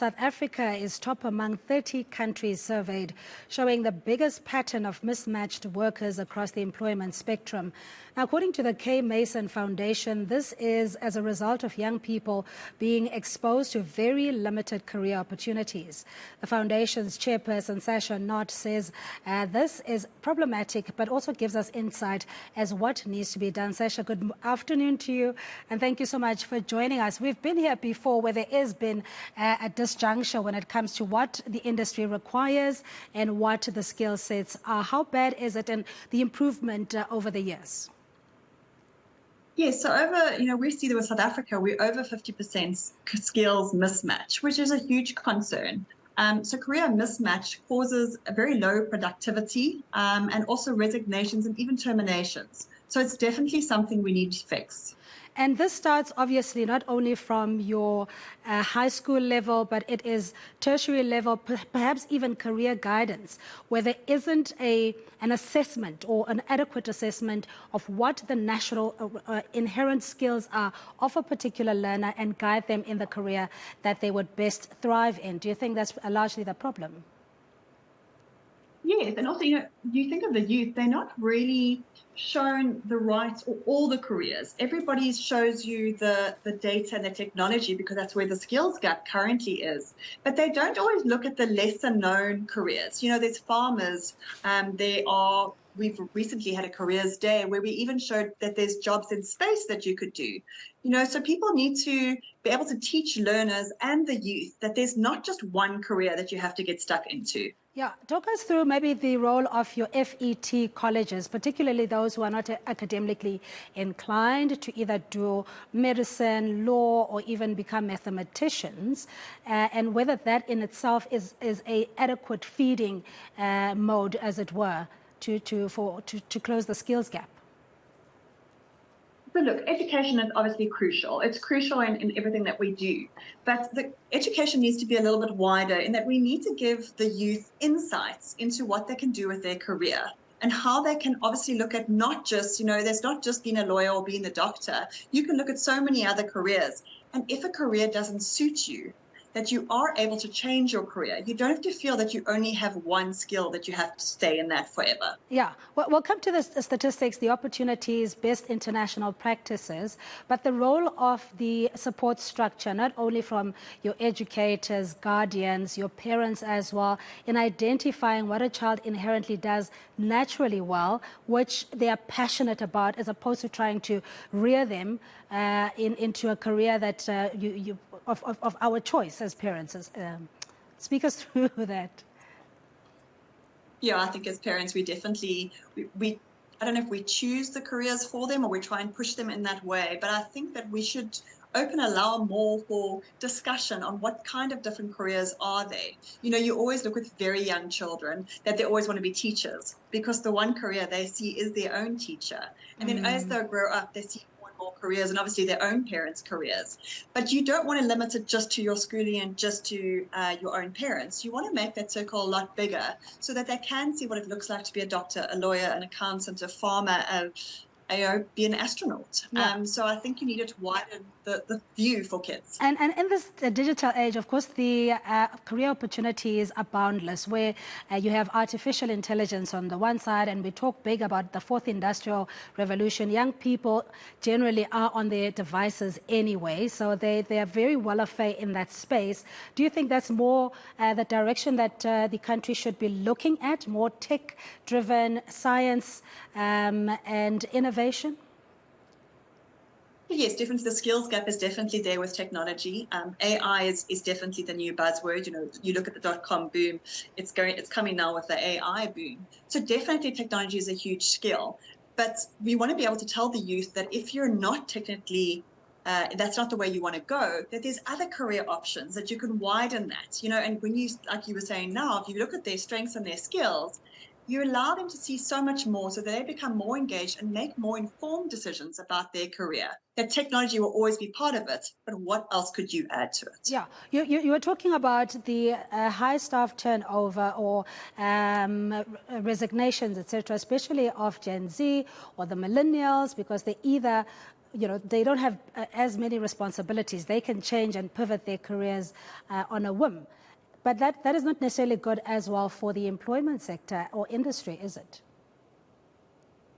South Africa is top among 30 countries surveyed, showing the biggest pattern of mismatched workers across the employment spectrum. Now, according to the K. Mason Foundation, this is as a result of young people being exposed to very limited career opportunities. The foundation's chairperson, Sasha Knott, says this is problematic, but also gives us insight as what needs to be done. Sasha, good afternoon to you, and thank you so much for joining us. We've been here before where there has been a disjuncture when it comes to what the industry requires and what the skill sets are. How bad is it and the improvement over the years? Yes, so we see that with South Africa, we're over 50% skills mismatch, which is a huge concern. So career mismatch causes a very low productivity and also resignations and even terminations. So it's definitely something we need to fix. And this starts obviously not only from your high school level, but it is tertiary level, perhaps even career guidance, where there isn't an assessment or an adequate assessment of what the natural inherent skills are of a particular learner and guide them in the career that they would best thrive in. Do you think that's largely the problem? Yes, and also, you think of the youth, they're not really shown the right or all the careers. Everybody shows you the data and the technology because that's where the skills gap currently is. But they don't always look at the lesser known careers. There's farmers, we've recently had a careers day where we even showed that there's jobs in space that you could do. So people need to be able to teach learners and the youth that there's not just one career that you have to get stuck into. Yeah, talk us through maybe the role of your FET colleges, particularly those who are not academically inclined to either do medicine, law, or even become mathematicians, and whether that in itself is a adequate feeding mode, as it were, to close the skills gap. So look, education is obviously crucial. It's crucial in everything that we do. But the education needs to be a little bit wider in that we need to give the youth insights into what they can do with their career and how they can obviously look at not just, there's not just being a lawyer or being a doctor. You can look at so many other careers. And if a career doesn't suit you, that you are able to change your career. You don't have to feel that you only have one skill, that you have to stay in that forever. Yeah, we'll come to the statistics, the opportunities, best international practices, but the role of the support structure, not only from your educators, guardians, your parents as well, in identifying what a child inherently does naturally well, which they are passionate about, as opposed to trying to rear them into a career that of our choice as parents. Speak us through that. Yeah, I think as parents, we definitely, I don't know if we choose the careers for them or we try and push them in that way, but I think that we should allow more for discussion on what kind of different careers are they. You always look with very young children that they always want to be teachers because the one career they see is their own teacher. And then as they grow up, they see more careers and obviously their own parents' careers. But you don't want to limit it just to your schooling and just to your own parents. You want to make that circle a lot bigger so that they can see what it looks like to be a doctor, a lawyer, an accountant, a farmer, be an astronaut. Yeah. So I think you need to widen the view for kids. And in this digital age, of course, the career opportunities are boundless, where you have artificial intelligence on the one side, and we talk big about the fourth industrial revolution. Young people generally are on their devices anyway, so they are very well affair in that space. Do you think that's more the direction that the country should be looking at, more tech-driven science and innovation? Yes, definitely. The skills gap is definitely there with technology. AI is definitely the new buzzword. You look at the .com boom, it's coming now with the AI boom. So definitely technology is a huge skill. But we want to be able to tell the youth that if you're not technically, that's not the way you want to go, that there's other career options, that you can widen that. And when you, like you were saying now, if you look at their strengths and their skills, you allow them to see so much more so that they become more engaged and make more informed decisions about their career. That technology will always be part of it, but what else could you add to it? Yeah, you were talking about the high staff turnover or resignations, etc., especially of Gen Z or the millennials, because they either they don't have as many responsibilities. They can change and pivot their careers on a whim. But that is not necessarily good as well for the employment sector or industry, is it?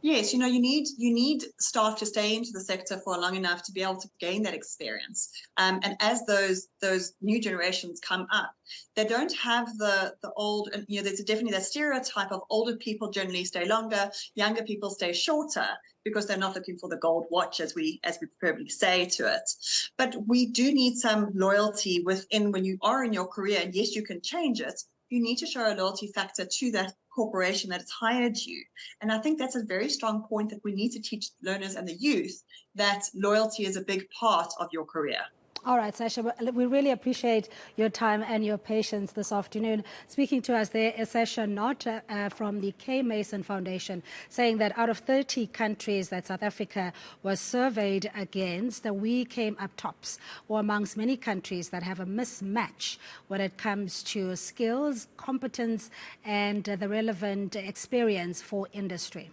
Yes, you need staff to stay into the sector for long enough to be able to gain that experience. And as those new generations come up, they don't have the old. And there's definitely that stereotype of older people generally stay longer, younger people stay shorter because they're not looking for the gold watch, as we probably say to it. But we do need some loyalty within when you are in your career. And yes, you can change it. You need to show a loyalty factor to that corporation that has hired you. And I think that's a very strong point that we need to teach learners and the youth, that loyalty is a big part of your career. All right, Sasha, we really appreciate your time and your patience this afternoon. Speaking to us there is Sasha Knott from the K. Mason Foundation, saying that out of 30 countries that South Africa was surveyed against, we came up tops, or amongst many countries that have a mismatch when it comes to skills, competence, and the relevant experience for industry.